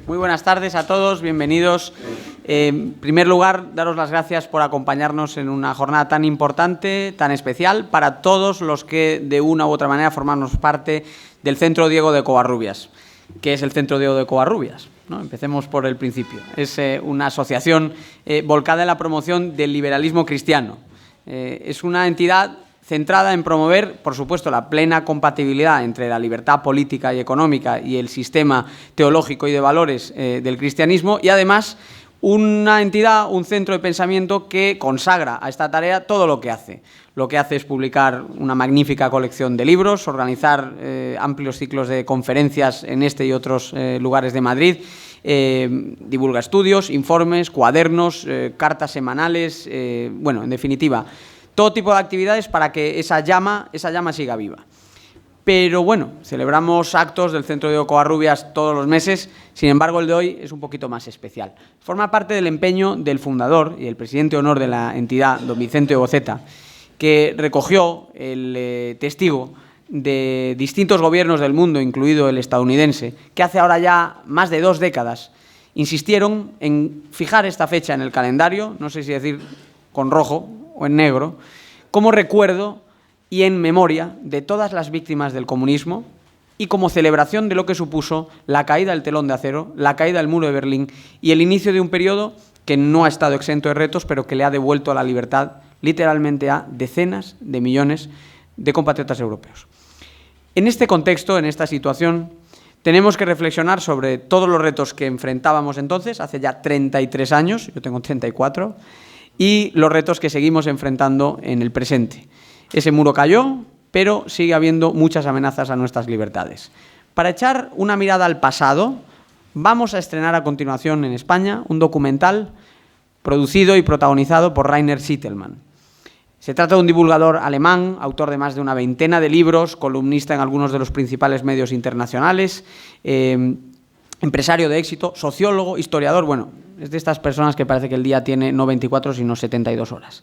Muy buenas tardes a todos, bienvenidos. En primer lugar, daros las gracias por acompañarnos en una jornada tan importante, tan especial, para todos los que de una u otra manera formamos parte del Centro Diego de Covarrubias. ¿Qué es el Centro Diego de Covarrubias? ¿No? Empecemos por el principio. Es una asociación volcada en la promoción del liberalismo cristiano. Es una entidad centrada en promover, por supuesto, la plena compatibilidad entre la libertad política y económica y el sistema teológico y de valores del cristianismo, y además una entidad, un centro de pensamiento que consagra a esta tarea todo lo que hace. Lo que hace es publicar una magnífica colección de libros, organizar amplios ciclos de conferencias en este y otros lugares de Madrid, divulga estudios, informes, cuadernos, cartas semanales, bueno, en definitiva, todo tipo de actividades para que esa llama siga viva. Pero bueno, celebramos actos del Centro de Covarrubias todos los meses, sin embargo el de hoy es un poquito más especial. Forma parte del empeño del fundador y el presidente de honor de la entidad, don Vicente Boceta, que recogió el testigo de distintos gobiernos del mundo, incluido el estadounidense, que hace ahora ya más de 2 décadas insistieron en fijar esta fecha en el calendario, no sé si decir con rojo o en negro, como recuerdo y en memoria de todas las víctimas del comunismo y como celebración de lo que supuso la caída del telón de acero, la caída del muro de Berlín y el inicio de un periodo que no ha estado exento de retos, pero que le ha devuelto la libertad literalmente a decenas de millones de compatriotas europeos. En este contexto, en esta situación, tenemos que reflexionar sobre todos los retos que enfrentábamos entonces, hace ya 33 años, yo tengo 34, y los retos que seguimos enfrentando en el presente. Ese muro cayó, pero sigue habiendo muchas amenazas a nuestras libertades. Para echar una mirada al pasado, vamos a estrenar a continuación en España un documental producido y protagonizado por Rainer Zitelmann. Se trata de un divulgador alemán, autor de más de una veintena de libros, columnista en algunos de los principales medios internacionales, empresario de éxito, sociólogo, historiador, bueno, es de estas personas que parece que el día tiene no 24 sino 72 horas.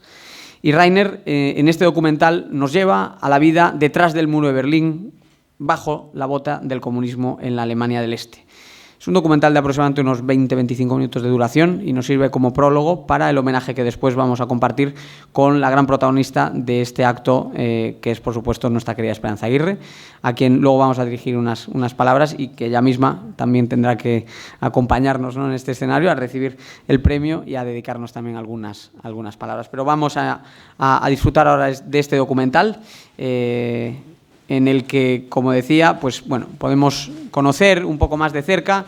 Y Rainer, en este documental, nos lleva a la vida detrás del muro de Berlín, bajo la bota del comunismo en la Alemania del Este. Es un documental de aproximadamente unos 20-25 minutos de duración y nos sirve como prólogo para el homenaje que después vamos a compartir con la gran protagonista de este acto, que es, por supuesto, nuestra querida Esperanza Aguirre, a quien luego vamos a dirigir unas palabras y que ella misma también tendrá que acompañarnos, ¿no?, en este escenario, a recibir el premio y a dedicarnos también algunas palabras. Pero vamos a disfrutar ahora de este documental, en el que, como decía, pues bueno, podemos conocer un poco más de cerca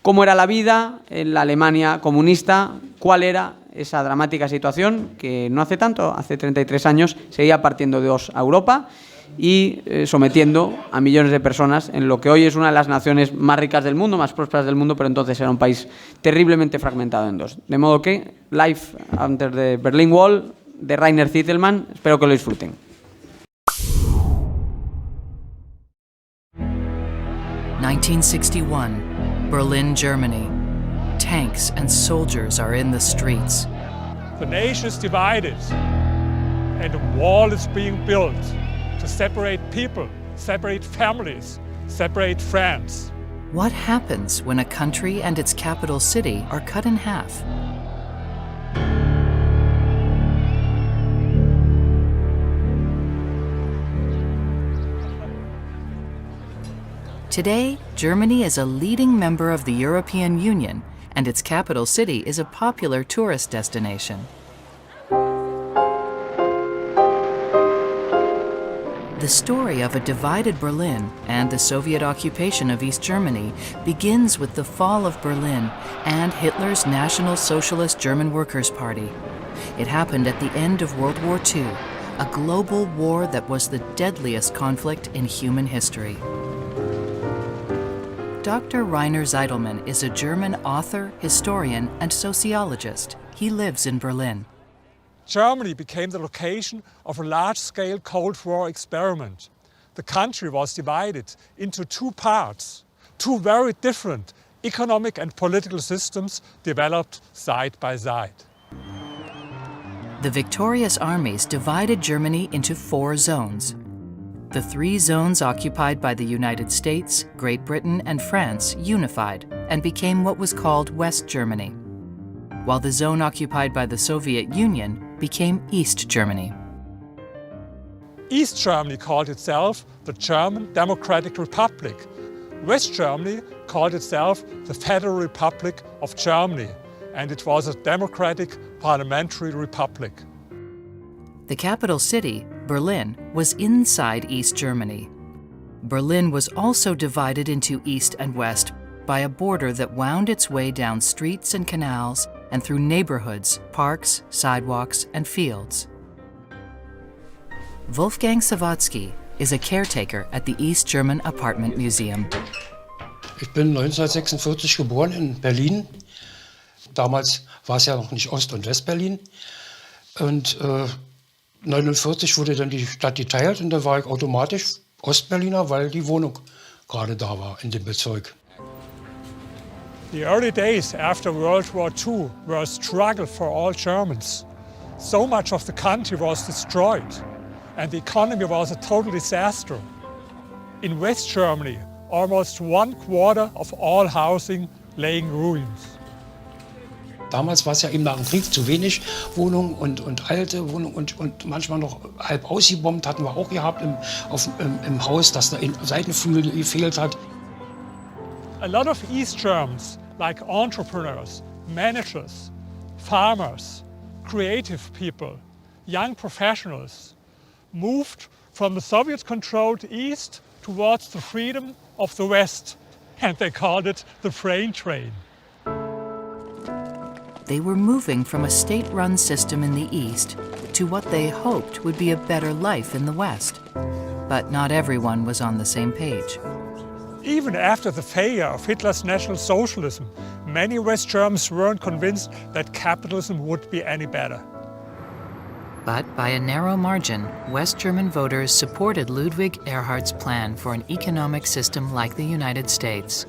cómo era la vida en la Alemania comunista, cuál era esa dramática situación que no hace tanto, hace 33 años, seguía partiendo de dos a Europa y sometiendo a millones de personas en lo que hoy es una de las naciones más ricas del mundo, más prósperas del mundo, pero entonces era un país terriblemente fragmentado en dos. De modo que, Life Under the Berlin Wall, de Rainer Zitelmann, espero que lo disfruten. 1961, Berlin, Germany. Tanks and soldiers are in the streets. The nation is divided, and a wall is being built to separate people, separate families, separate friends. What happens when a country and its capital city are cut in half? Today, Germany is a leading member of the European Union, and its capital city is a popular tourist destination. The story of a divided Berlin and the Soviet occupation of East Germany begins with the fall of Berlin and Hitler's National Socialist German Workers' Party. It happened at the end of World War II, a global war that was the deadliest conflict in human history. Dr. Rainer Zitelmann is a German author, historian, and sociologist. He lives in Berlin. Germany became the location of a large-scale Cold War experiment. The country was divided into 2 parts, 2 very different economic and political systems developed side by side. The victorious armies divided Germany into 4 zones. The three zones occupied by the United States, Great Britain, and France unified and became what was called West Germany, while the zone occupied by the Soviet Union became East Germany. East Germany called itself the German Democratic Republic. West Germany called itself the Federal Republic of Germany, and it was a democratic parliamentary republic. The capital city, Berlin, was inside East Germany. Berlin was also divided into East and West by a border that wound its way down streets and canals and through neighborhoods, parks, sidewalks, and fields. Wolfgang Sawatzki is a caretaker at the East German Apartment Museum. Ich bin 1946 geboren in Berlin. Damals war es ja noch nicht Ost- und Westberlin. Und 1949 wurde dann die Stadt geteilt und da war ich automatisch Ostberliner, weil die Wohnung gerade da war in dem Bezirk. The early days after World War II were a struggle for all Germans. So much of the country was destroyed, and the economy was a total disaster. In West Germany, almost 1/4 of all housing lay in ruins. Damals war es ja eben nach dem Krieg zu wenig Wohnungen und alte Wohnungen und manchmal noch halb ausgebombt hatten wir auch gehabt im Haus, dass da ein Seitenflügel gefehlt hat. A lot of East Germans, like entrepreneurs, managers, farmers, creative people, young professionals, moved from the Soviet-controlled East towards the freedom of the West, and they called it the freight train. They were moving from a state-run system in the East to what they hoped would be a better life in the West. But not everyone was on the same page. Even after the failure of Hitler's National Socialism, many West Germans weren't convinced that capitalism would be any better. But by a narrow margin, West German voters supported Ludwig Erhard's plan for an economic system like the United States.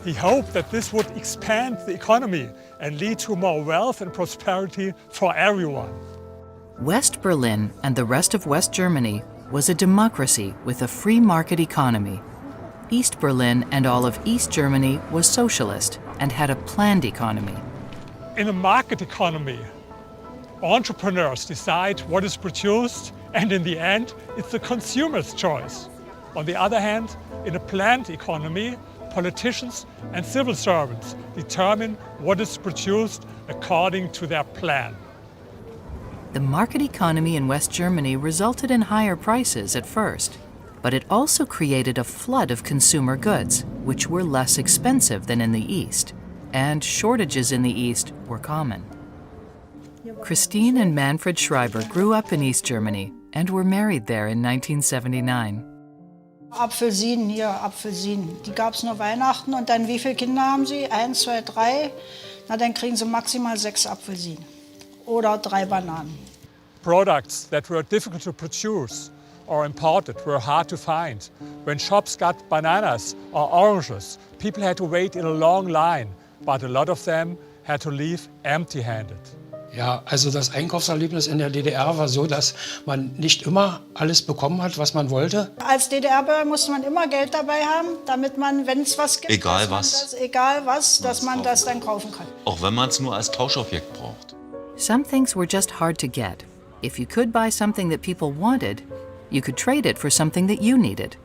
He hoped that this would expand the economy and lead to more wealth and prosperity for everyone. West Berlin and the rest of West Germany was a democracy with a free market economy. East Berlin and all of East Germany was socialist and had a planned economy. In a market economy, entrepreneurs decide what is produced, and in the end, it's the consumer's choice. On the other hand, in a planned economy, politicians and civil servants determine what is produced according to their plan. The market economy in West Germany resulted in higher prices at first, but it also created a flood of consumer goods, which were less expensive than in the East, and shortages in the East were common. Christine and Manfred Schreiber grew up in East Germany and were married there in 1979. Apfelsinen, hier, Apfelsinen. Die gab es nur Weihnachten und dann, wie viele Kinder haben Sie? 1, 2, 3. Na, dann kriegen Sie maximal 6 Apfelsinen oder 3 Bananen. Products that were difficult to produce or imported were hard to find. When shops got bananas or oranges, people had to wait in a long line, but a lot of them had to leave empty-handed. Ja, also das Einkaufserlebnis in der DDR war so, dass man nicht immer alles bekommen hat, was man wollte. Als DDR-Bürger musste man immer Geld dabei haben, damit man, wenn es was gibt, egal was, dass man das dann kaufen kann. Auch wenn man es nur als Tauschobjekt braucht. Some things were just hard to get. If you could buy something that people wanted, you could trade it for something that you needed.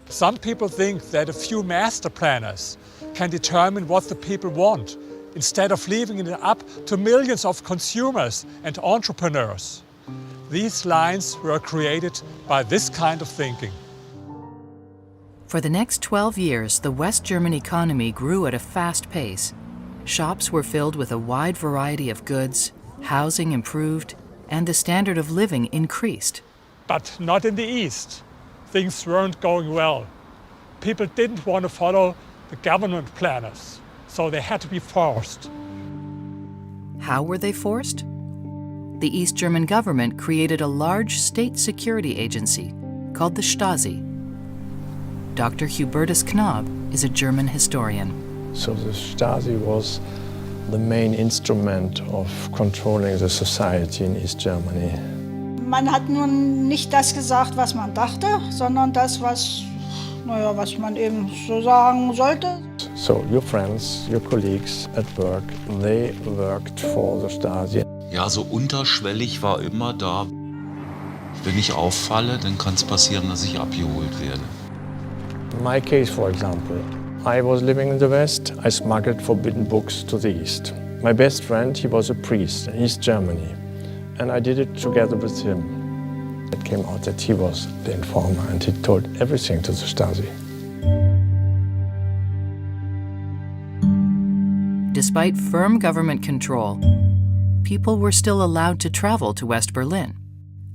Some people think that a few master planners can determine what the people want, instead of leaving it up to millions of consumers and entrepreneurs. These lines were created by this kind of thinking. For the next 12 years, the West German economy grew at a fast pace. Shops were filled with a wide variety of goods, housing improved, and the standard of living increased. But not in the East. Things weren't going well. People didn't want to follow the government planners, so they had to be forced. How were they forced? The East German government created a large state security agency called the Stasi. Dr. Hubertus Knob is a German historian. So the Stasi was the main instrument of controlling the society in East Germany. Man hat nun nicht das gesagt, was man dachte, sondern das, was man eben so sagen sollte. So your friends, your colleagues at work, they worked for the Stasi. Ja, so unterschwellig war immer da. Wenn ich auffalle, dann kann es passieren, dass ich abgeholt werde. My case, for example, I was living in the West. I smuggled forbidden books to the East. My best friend, he was a priest in East Germany, and I did it together with him. It came out that he was the informer and he told everything to the Stasi. Despite firm government control, people were still allowed to travel to West Berlin.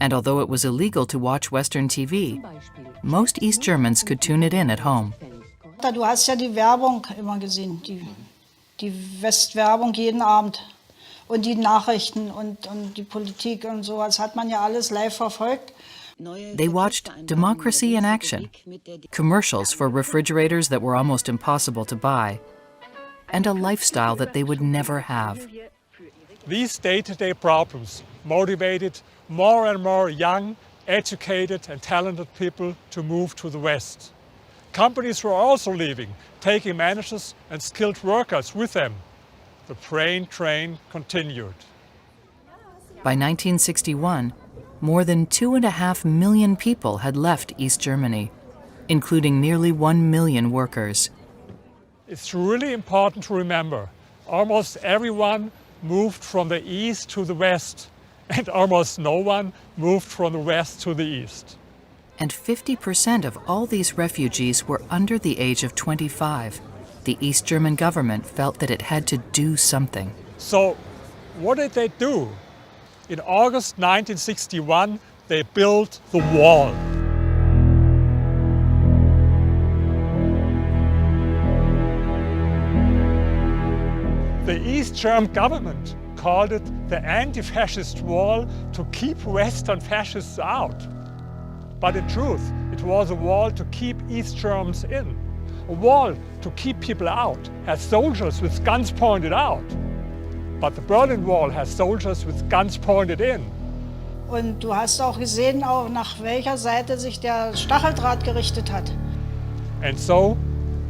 And although it was illegal to watch Western TV, most East Germans could tune it in at home. Du hast ja die Werbung immer gesehen, die Westwerbung jeden Abend. Und die Nachrichten und die Politik und so, das hat man ja alles live verfolgt. They watched Democracy in Action, commercials for refrigerators that were almost impossible to buy, and a lifestyle that they would never have. These day-to-day problems motivated more and more young, educated and talented people to move to the West. Companies were also leaving, taking managers and skilled workers with them. The brain train continued. By 1961, more than 2.5 million people had left East Germany, including nearly 1 million workers. It's really important to remember, almost everyone moved from the East to the West, and almost no one moved from the West to the East. And 50% of all these refugees were under the age of 25. The East German government felt that it had to do something. So what did they do? In August 1961, they built the wall. The East German government called it the anti-fascist wall to keep Western fascists out. But in truth, it was a wall to keep East Germans in. A wall to keep people out, has soldiers with guns pointed out. But the Berlin Wall has soldiers with guns pointed in. Und du hast auch gesehen, auch nach welcher Seite sich der Stacheldraht gerichtet hat. And so,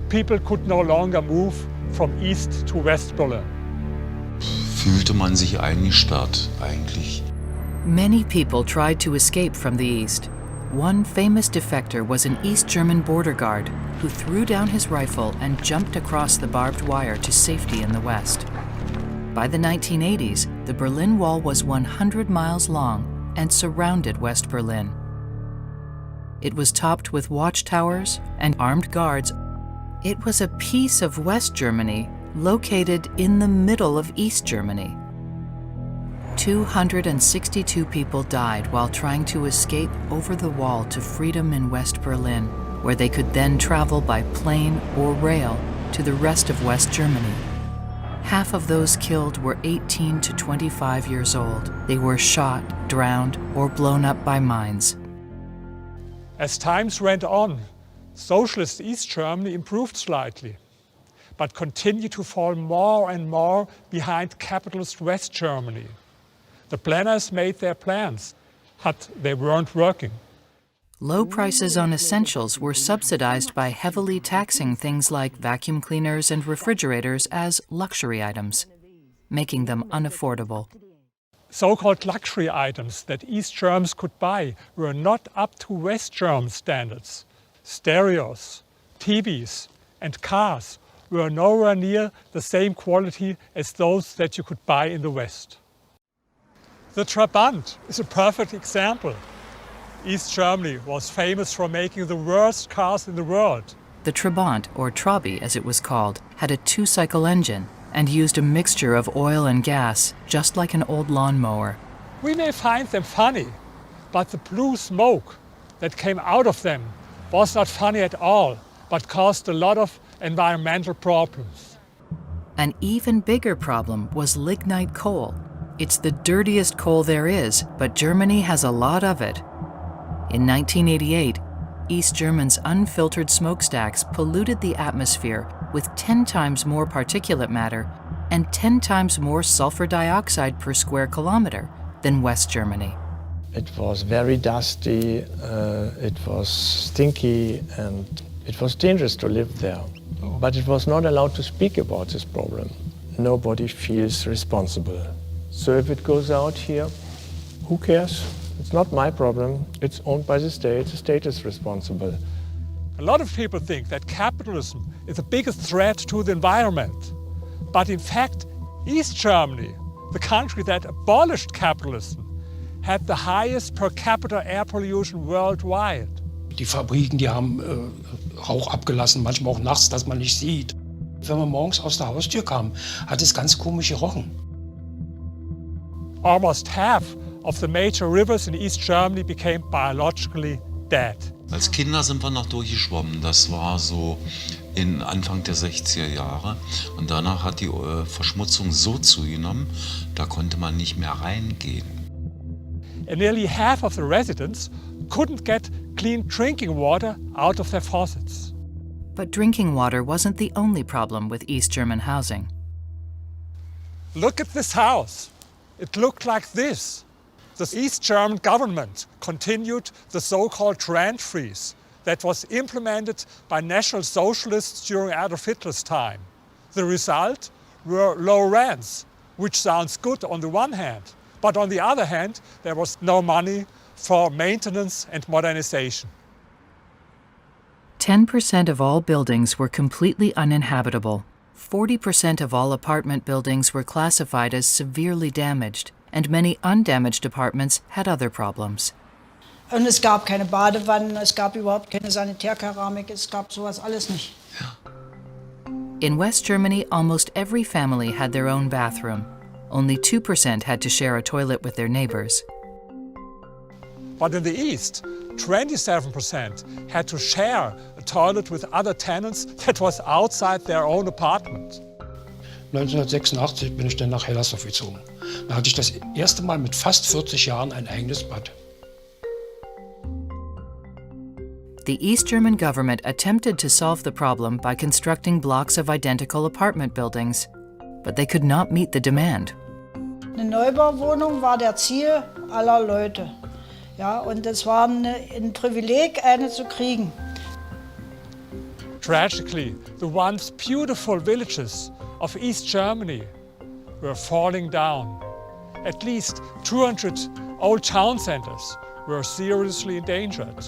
people could no longer move from East to West Berlin. Fühlte man sich eingesperrt eigentlich. Many people tried to escape from the East. One famous defector was an East German border guard who threw down his rifle and jumped across the barbed wire to safety in the West. By the 1980s, the Berlin Wall was 100 miles long and surrounded West Berlin. It was topped with watchtowers and armed guards. It was a piece of West Germany located in the middle of East Germany. 262 people died while trying to escape over the wall to freedom in West Berlin, where they could then travel by plane or rail to the rest of West Germany. Half of those killed were 18 to 25 years old. They were shot, drowned, or blown up by mines. As times went on, socialist East Germany improved slightly, but continued to fall more and more behind capitalist West Germany. The planners made their plans, but they weren't working. Low prices on essentials were subsidized by heavily taxing things like vacuum cleaners and refrigerators as luxury items, making them unaffordable. So-called luxury items that East Germans could buy were not up to West German standards. Stereos, TVs, and cars were nowhere near the same quality as those that you could buy in the West. The Trabant is a perfect example. East Germany was famous for making the worst cars in the world. The Trabant, or Trabi as it was called, had a two-cycle engine and used a mixture of oil and gas, just like an old lawnmower. We may find them funny, but the blue smoke that came out of them was not funny at all, but caused a lot of environmental problems. An even bigger problem was lignite coal. It's the dirtiest coal there is, but Germany has a lot of it. In 1988, East Germany's unfiltered smokestacks polluted the atmosphere with 10 times more particulate matter and 10 times more sulfur dioxide per square kilometer than West Germany. It was very dusty, it was stinky, and it was dangerous to live there. But it was not allowed to speak about this problem. Nobody feels responsible. So if it goes out here, who cares? It's not my problem. It's owned by the state. The state is responsible. A lot of people think that capitalism is the biggest threat to the environment. But in fact, East Germany, the country that abolished capitalism, had the highest per capita air pollution worldwide. Die Fabriken, die haben Rauch abgelassen, manchmal auch nachts, dass man nicht sieht. Wenn man morgens aus der Haustür kam, hat es ganz komisch gerochen. Almost half of the major rivers in East Germany became biologically dead. Als Kinder sind wir noch durchgeschwommen. Das war so in Anfang der 60er Jahre. Und danach hat die Verschmutzung so zugenommen, da konnte man nicht mehr reingehen. And nearly half of the residents couldn't get clean drinking water out of their faucets. But drinking water wasn't the only problem with East German housing. Look at this house. It looked like this. The East German government continued the so-called rent freeze that was implemented by National Socialists during Adolf Hitler's time. The result were low rents, which sounds good on the one hand, but on the other hand, there was no money for maintenance and modernization. 10% of all buildings were completely uninhabitable. 40% of all apartment buildings were classified as severely damaged, and many undamaged apartments had other problems. Und es gab keine Badewannen, es gab überhaupt keine Sanitärkeramik, es gab sowas alles nicht. In West Germany, almost every family had their own bathroom. Only 2% had to share a toilet with their neighbors. But in the East, 27% had to share a toilet with other tenants that was outside their own apartment. 1986 bin ich dann nach Hellersdorf gezogen. Da hatte ich das erste Mal mit fast 40 Jahren ein eigenes Bad. The East German government attempted to solve the problem by constructing blocks of identical apartment buildings, but they could not meet the demand. Eine Neubauwohnung war der Ziel aller Leute. Ja, und es war ein Privileg, eine zu kriegen. Tragically, the once beautiful villages of East Germany were falling down. At least 200 old town centers were seriously endangered.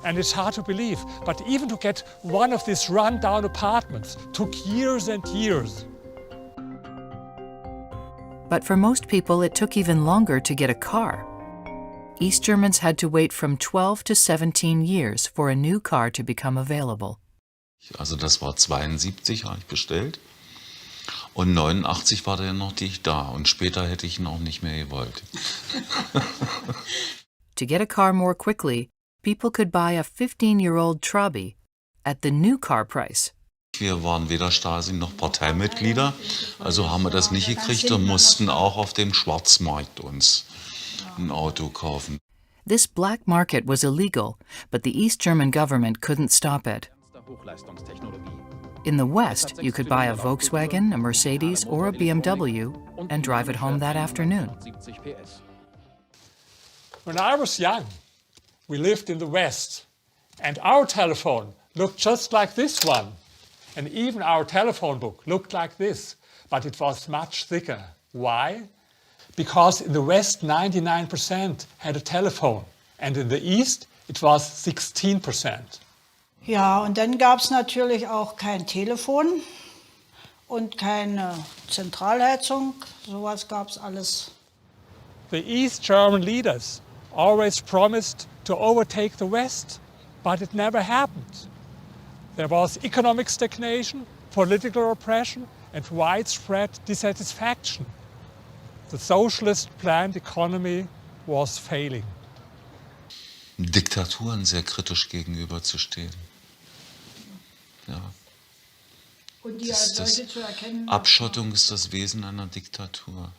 And it's hard to believe, but even to get one of these run-down apartments took years and years. But for most people, it took even longer to get a car. East Germans had to wait from 12 to 17 years for a new car to become available. Also das war 72, habe ich bestellt. Und 89 war der noch nicht da. Und später hätte ich ihn auch nicht mehr gewollt. To get a car more quickly, people could buy a 15-year-old Trabi at the new car price. Wir waren weder Stasi noch Parteimitglieder, also haben wir das nicht gekriegt und mussten auch auf dem Schwarzmarkt uns ein Auto kaufen. This black market was illegal, but the East German government couldn't stop it. In the West, you could buy a Volkswagen, a Mercedes, or a BMW and drive it home that afternoon. When I was young, we lived in the West, and our telephone looked just like this one. And even our telephone book looked like this, but it was much thicker. Why? Because in the West, 99% had a telephone, and in the East, it was 16%. Ja, und dann gab es natürlich auch kein Telefon und keine Zentralheizung. Sowas gab es alles. The East German leaders always promised to overtake the West, but it never happened. There was economic stagnation, political oppression, and widespread dissatisfaction. The socialist planned economy was failing. Diktaturen sehr kritisch gegenüberzustehen. Ja. Und die als solche zu erkennen. Abschottung ist das Wesen einer Diktatur.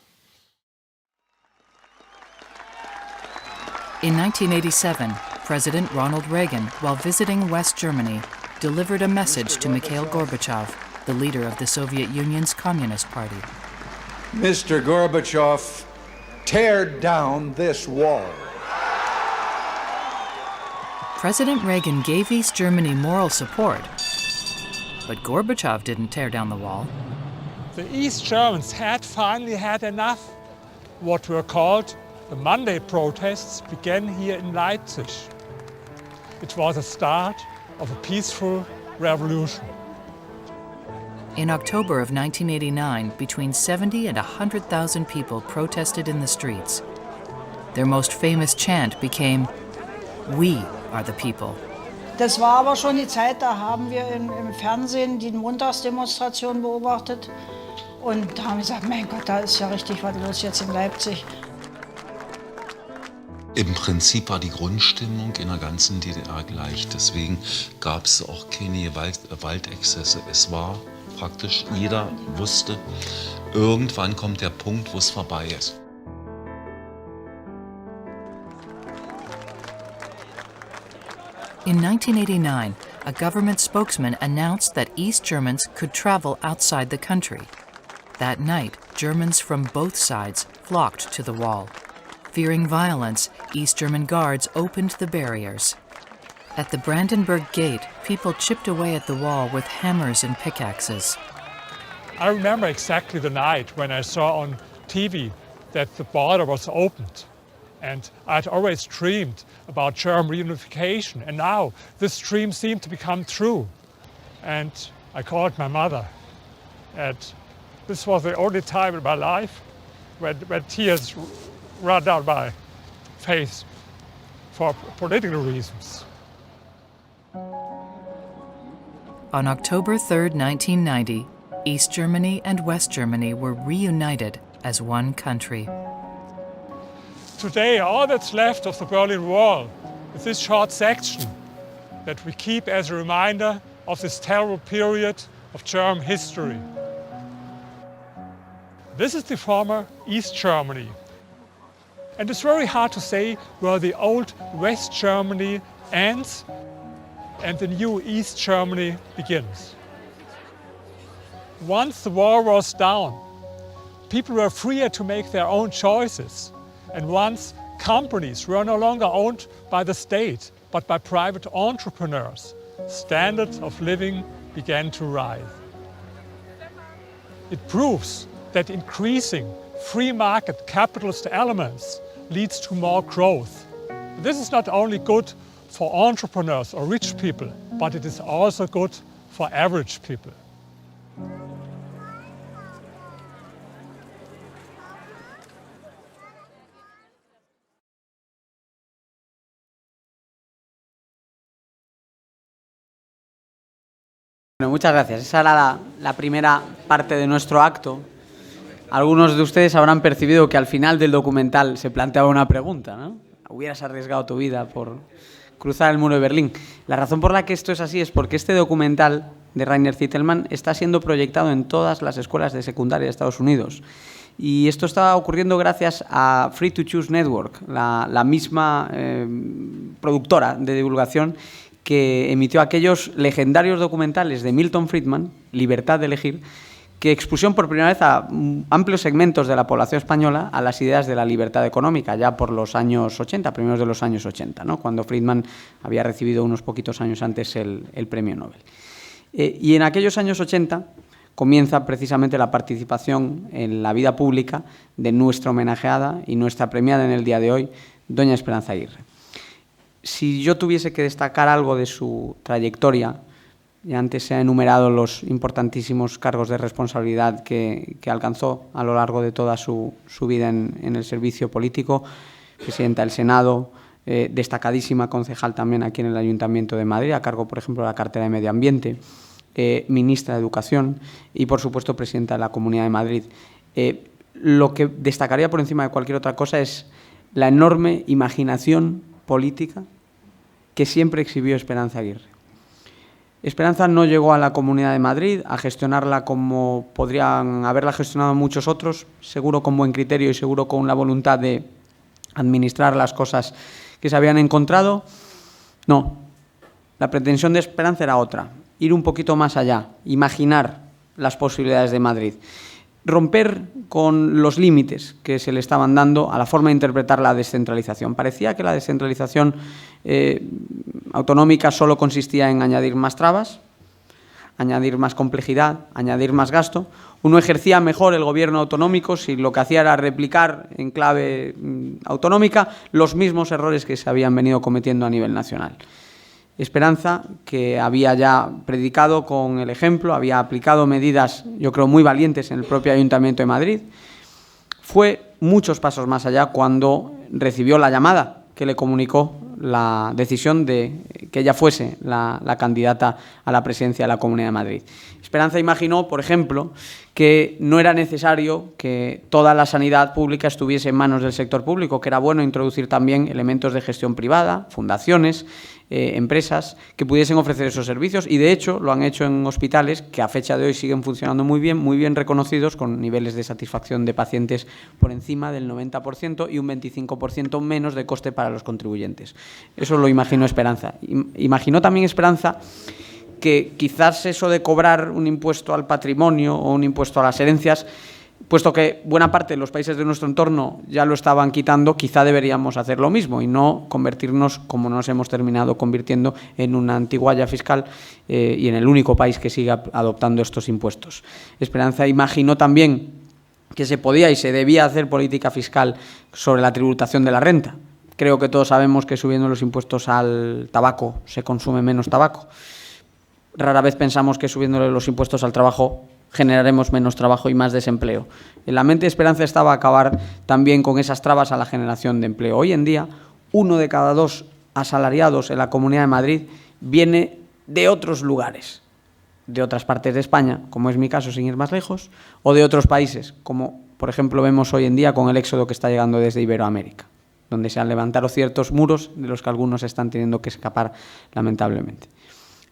In 1987, President Ronald Reagan, while visiting West Germany, delivered a message to Mikhail Gorbachev, the leader of the Soviet Union's Communist Party. Mr. Gorbachev, tear down this wall. President Reagan gave East Germany moral support, but Gorbachev didn't tear down the wall. The East Germans had finally had enough. What were called the Monday protests began here in Leipzig. It was the start of a peaceful revolution. In October of 1989, between 70 and 100,000 people protested in the streets. Their most famous chant became, "We are the people." Das war aber schon die Zeit, da haben wir im Fernsehen die Montagsdemonstration beobachtet und da haben wir gesagt, mein Gott, da ist ja richtig was los jetzt in Leipzig. Im Prinzip war die Grundstimmung in der ganzen DDR gleich. Deswegen gab es auch keine Gewaltexzesse. Es war praktisch, jeder wusste, irgendwann kommt der Punkt, wo es vorbei ist. In 1989, a government spokesman announced that East Germans could travel outside the country. That night, Germans from both sides flocked to the wall. Fearing violence, East German guards opened the barriers. At the Brandenburg Gate, people chipped away at the wall with hammers and pickaxes. I remember exactly the night when I saw on TV that the border was opened. And I'd always dreamed about German reunification, and now this dream seemed to become true. And I called my mother, and this was the only time in my life when tears ran down my face for political reasons. On October 3, 1990, East Germany and West Germany were reunited as one country. Today, all that's left of the Berlin Wall is this short section that we keep as a reminder of this terrible period of German history. This is the former East Germany. And it's very hard to say where the old West Germany ends and the new East Germany begins. Once the wall was down, people were freer to make their own choices. And once companies were no longer owned by the state, but by private entrepreneurs, standards of living began to rise. It proves that increasing free market capitalist elements leads to more growth. This is not only good for entrepreneurs or rich people, but it is also good for average people. Bueno, muchas gracias. Esa era la primera parte de nuestro acto. Algunos de ustedes habrán percibido que al final del documental se planteaba una pregunta, ¿no? ¿Hubieras arriesgado tu vida por cruzar el muro de Berlín? La razón por la que esto es así es porque este documental de Rainer Zitelmann está siendo proyectado en todas las escuelas de secundaria de Estados Unidos. Y esto está ocurriendo gracias a Free to Choose Network, la misma productora de divulgación que emitió aquellos legendarios documentales de Milton Friedman, Libertad de elegir, que expusieron por primera vez a amplios segmentos de la población española a las ideas de la libertad económica, ya por los años 80, primeros de los años 80, ¿no? Cuando Friedman había recibido unos poquitos años antes el premio Nobel. Y en aquellos años 80 comienza precisamente la participación en la vida pública de nuestra homenajeada y nuestra premiada en el día de hoy, doña Esperanza Aguirre. Si yo tuviese que destacar algo de su trayectoria, y antes se han enumerado los importantísimos cargos de responsabilidad que alcanzó a lo largo de toda su vida en el servicio político, presidenta del Senado, destacadísima concejal también aquí en el Ayuntamiento de Madrid, a cargo, por ejemplo, de la cartera de Medio Ambiente, ministra de Educación y, por supuesto, presidenta de la Comunidad de Madrid. Lo que destacaría por encima de cualquier otra cosa es la enorme imaginación política que siempre exhibió Esperanza Aguirre. Esperanza no llegó a la Comunidad de Madrid a gestionarla como podrían haberla gestionado muchos otros, seguro con buen criterio y seguro con la voluntad de administrar las cosas que se habían encontrado. No, la pretensión de Esperanza era otra, ir un poquito más allá, imaginar las posibilidades de Madrid. romper con los límites que se le estaban dando a la forma de interpretar la descentralización. Parecía que la descentralización autonómica solo consistía en añadir más trabas, añadir más complejidad, añadir más gasto. Uno ejercía mejor el gobierno autonómico si lo que hacía era replicar en clave autonómica los mismos errores que se habían venido cometiendo a nivel nacional. Esperanza, que había ya predicado con el ejemplo, había aplicado medidas, yo creo, muy valientes en el propio Ayuntamiento de Madrid, fue muchos pasos más allá cuando recibió la llamada que le comunicó la decisión de que ella fuese la candidata a la presidencia de la Comunidad de Madrid. Esperanza imaginó, por ejemplo, que no era necesario que toda la sanidad pública estuviese en manos del sector público, que era bueno introducir también elementos de gestión privada, fundaciones, empresas que pudiesen ofrecer esos servicios, y de hecho lo han hecho en hospitales que a fecha de hoy siguen funcionando muy bien reconocidos, con niveles de satisfacción de pacientes por encima del 90% y un 25% menos de coste para los contribuyentes. Eso lo imaginó Esperanza. Imaginó también Esperanza que quizás eso de cobrar un impuesto al patrimonio o un impuesto a las herencias, puesto que buena parte de los países de nuestro entorno ya lo estaban quitando, quizá deberíamos hacer lo mismo y no convertirnos, como nos hemos terminado convirtiendo, en una antigualla fiscal y en el único país que siga adoptando estos impuestos. Esperanza imaginó también que se podía y se debía hacer política fiscal sobre la tributación de la renta. Creo que todos sabemos que subiendo los impuestos al tabaco se consume menos tabaco. Rara vez pensamos que subiéndole los impuestos al trabajo generaremos menos trabajo y más desempleo. En la mente de Esperanza estaba acabar también con esas trabas a la generación de empleo. Hoy en día, 1 de cada 2 asalariados en la Comunidad de Madrid viene de otros lugares, de otras partes de España, como es mi caso sin ir más lejos, o de otros países, como por ejemplo vemos hoy en día con el éxodo que está llegando desde Iberoamérica, donde se han levantado ciertos muros de los que algunos están teniendo que escapar lamentablemente.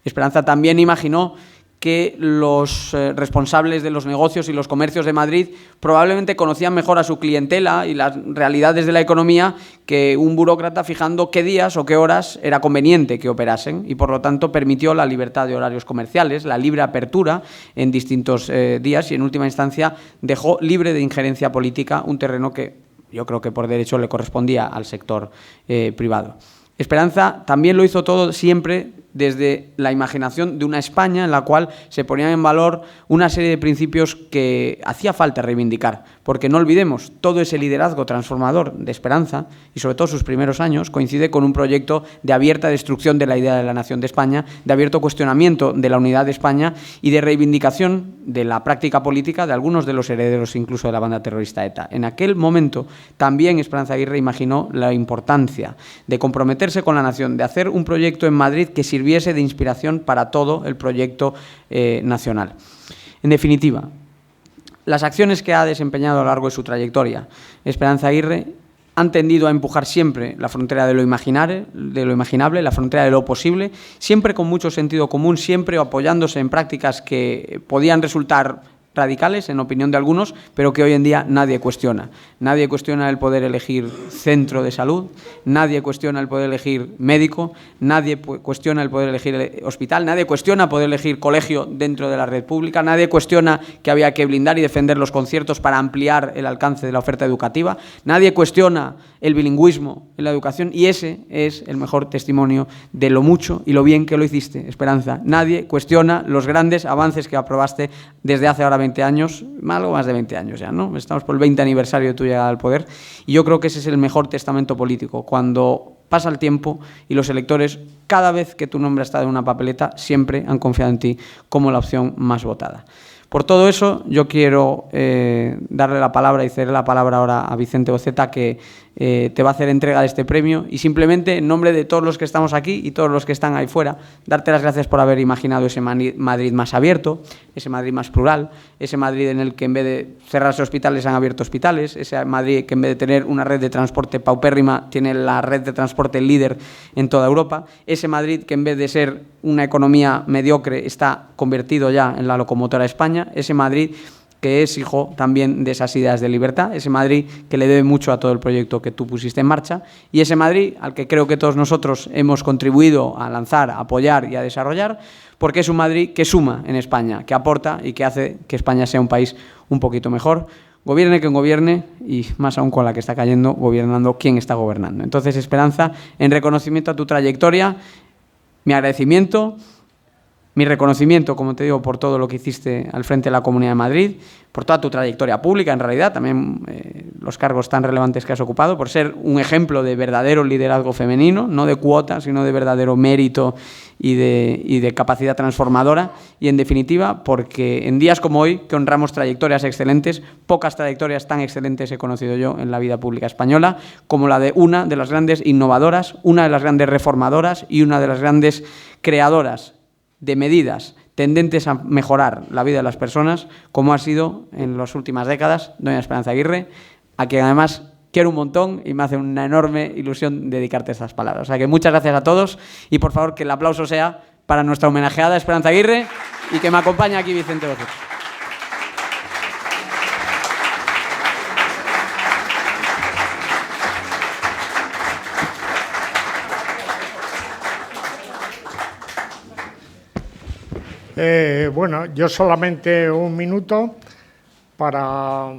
Esperanza también imaginó que los responsables de los negocios y los comercios de Madrid probablemente conocían mejor a su clientela y las realidades de la economía que un burócrata fijando qué días o qué horas era conveniente que operasen, y por lo tanto permitió la libertad de horarios comerciales, la libre apertura en distintos días, y en última instancia dejó libre de injerencia política un terreno que yo creo que por derecho le correspondía al sector privado. Esperanza también lo hizo todo siempre desde la imaginación de una España en la cual se ponían en valor una serie de principios que hacía falta reivindicar, porque no olvidemos, todo ese liderazgo transformador de Esperanza, y sobre todo sus primeros años, coincide con un proyecto de abierta destrucción de la idea de la nación de España, de abierto cuestionamiento de la unidad de España y de reivindicación de la práctica política de algunos de los herederos incluso de la banda terrorista ETA. En aquel momento también Esperanza Aguirre imaginó la importancia de comprometerse con la nación, de hacer un proyecto en Madrid que sirviese de inspiración para todo el proyecto nacional. En definitiva, las acciones que ha desempeñado a lo largo de su trayectoria, Esperanza Aguirre han tendido a empujar siempre la frontera de lo imaginable, la frontera de lo posible, siempre con mucho sentido común, siempre apoyándose en prácticas que podían resultar radicales, en opinión de algunos, pero que hoy en día nadie cuestiona. Nadie cuestiona el poder elegir centro de salud, nadie cuestiona el poder elegir médico, nadie cuestiona el poder elegir hospital, nadie cuestiona poder elegir colegio dentro de la red pública, nadie cuestiona que había que blindar y defender los conciertos para ampliar el alcance de la oferta educativa, nadie cuestiona el bilingüismo en la educación, y ese es el mejor testimonio de lo mucho y lo bien que lo hiciste, Esperanza. Nadie cuestiona los grandes avances que aprobaste desde hace ahora 20 años, algo más de 20 años ya, ¿no? Estamos por el 20 aniversario de tu llegada al poder, y yo creo que ese es el mejor testamento político, cuando pasa el tiempo y los electores, cada vez que tu nombre está en una papeleta, siempre han confiado en ti como la opción más votada. Por todo eso, yo quiero darle la palabra y ceder la palabra ahora a Vicente Boceta, que te va a hacer entrega de este premio, y simplemente en nombre de todos los que estamos aquí y todos los que están ahí fuera, darte las gracias por haber imaginado ese Madrid más abierto, ese Madrid más plural, ese Madrid en el que en vez de cerrarse hospitales han abierto hospitales, ese Madrid que en vez de tener una red de transporte paupérrima tiene la red de transporte líder en toda Europa, ese Madrid que en vez de ser una economía mediocre está convertido ya en la locomotora de España, ese Madrid que es hijo también de esas ideas de libertad, ese Madrid que le debe mucho a todo el proyecto que tú pusiste en marcha, y ese Madrid al que creo que todos nosotros hemos contribuido a lanzar, a apoyar y a desarrollar, porque es un Madrid que suma en España, que aporta y que hace que España sea un país un poquito mejor, gobierne quien gobierne, y más aún con la que está cayendo, gobernando quien está gobernando. Entonces, Esperanza, en reconocimiento a tu trayectoria, mi agradecimiento, mi reconocimiento, como te digo, por todo lo que hiciste al frente de la Comunidad de Madrid, por toda tu trayectoria pública, en realidad, también los cargos tan relevantes que has ocupado, por ser un ejemplo de verdadero liderazgo femenino, no de cuota, sino de verdadero mérito y de capacidad transformadora, y en definitiva, porque en días como hoy, que honramos trayectorias excelentes, pocas trayectorias tan excelentes he conocido yo en la vida pública española, como la de una de las grandes innovadoras, una de las grandes reformadoras y una de las grandes creadoras de medidas tendentes a mejorar la vida de las personas, como ha sido en las últimas décadas doña Esperanza Aguirre, a quien además quiero un montón y me hace una enorme ilusión dedicarte estas palabras. O sea que muchas gracias a todos y por favor que el aplauso sea para nuestra homenajeada Esperanza Aguirre y que me acompañe aquí Vicente Boceta. Bueno, yo solamente un minuto para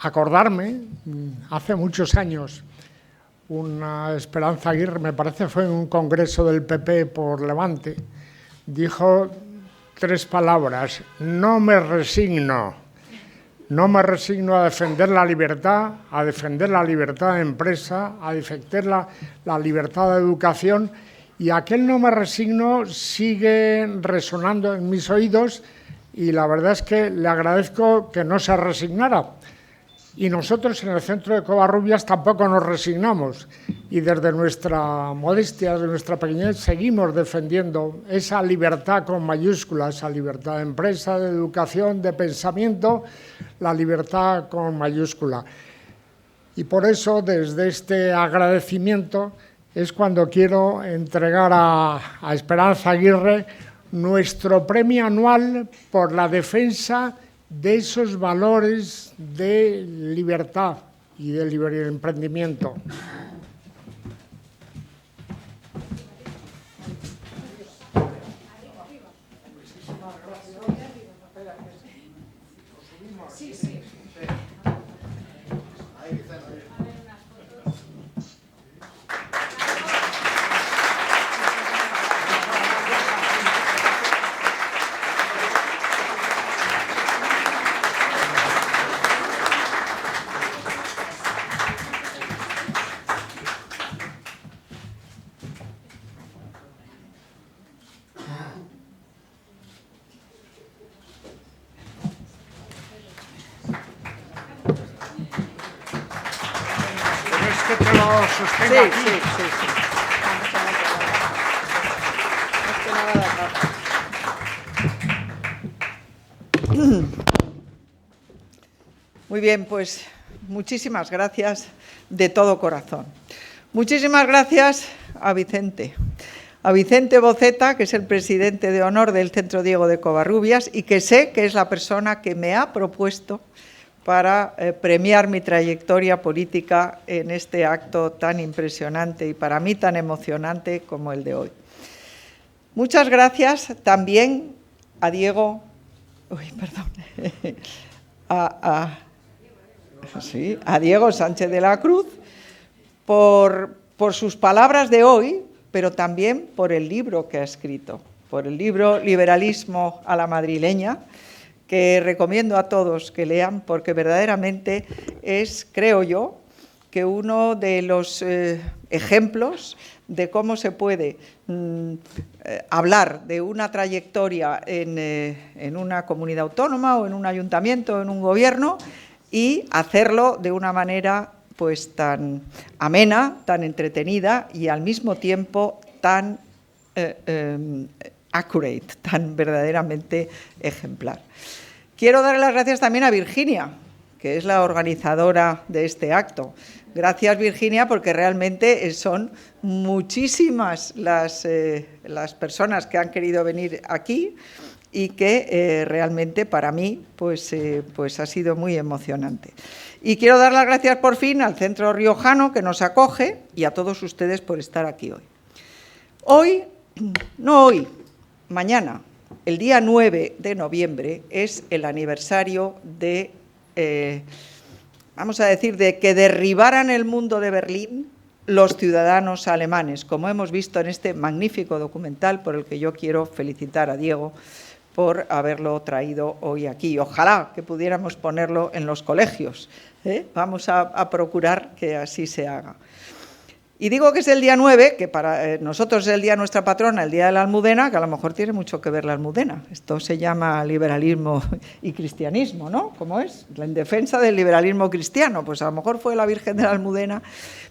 acordarme, hace muchos años, una Esperanza Aguirre, me parece fue en un congreso del PP por Levante, dijo 3 palabras: no me resigno. No me resigno a defender la libertad de empresa, a defender la libertad de educación. Y aquel no me resigno sigue resonando en mis oídos y la verdad es que le agradezco que no se resignara. Y nosotros en el centro de Covarrubias tampoco nos resignamos y desde nuestra modestia, desde nuestra pequeñez, seguimos defendiendo esa libertad con mayúsculas, esa libertad de empresa, de educación, de pensamiento, la libertad con mayúscula. Y por eso, desde este agradecimiento, es cuando quiero entregar a Esperanza Aguirre nuestro premio anual por la defensa de esos valores de libertad y de libre emprendimiento. Que te lo sostenga aquí. Sí. Muy bien, pues muchísimas gracias de todo corazón. Muchísimas gracias a Vicente Boceta, que es el presidente de honor del Centro Diego de Covarrubias y que sé que es la persona que me ha propuesto para premiar mi trayectoria política en este acto tan impresionante y para mí tan emocionante como el de hoy. Muchas gracias también a Diego, a Diego Sánchez de la Cruz por sus palabras de hoy, pero también por el libro que ha escrito, por el libro Liberalismo a la madrileña, que recomiendo a todos que lean porque verdaderamente es, creo yo, que uno de los ejemplos de cómo se puede hablar de una trayectoria en una comunidad autónoma o en un ayuntamiento o en un gobierno y hacerlo de una manera pues tan amena, tan entretenida y al mismo tiempo tan accurate, tan verdaderamente ejemplar. Quiero dar las gracias también a Virginia, que es la organizadora de este acto. Gracias, Virginia, porque realmente son muchísimas las personas que han querido venir aquí y que realmente para mí pues ha sido muy emocionante. Y quiero dar las gracias por fin al Centro Riojano que nos acoge y a todos ustedes por estar aquí hoy. Hoy, no hoy, mañana, el día 9 de noviembre es el aniversario de, vamos a decir, de que derribaran el muro de Berlín los ciudadanos alemanes, como hemos visto en este magnífico documental por el que yo quiero felicitar a Diego por haberlo traído hoy aquí. Ojalá que pudiéramos ponerlo en los colegios, ¿eh? Vamos a procurar que así se haga. Y digo que es el día 9, que para nosotros es el día de nuestra patrona, el día de la Almudena, que a lo mejor tiene mucho que ver la Almudena. Esto se llama liberalismo y cristianismo, ¿no? ¿Cómo es? En defensa del liberalismo cristiano. Pues a lo mejor fue la Virgen de la Almudena,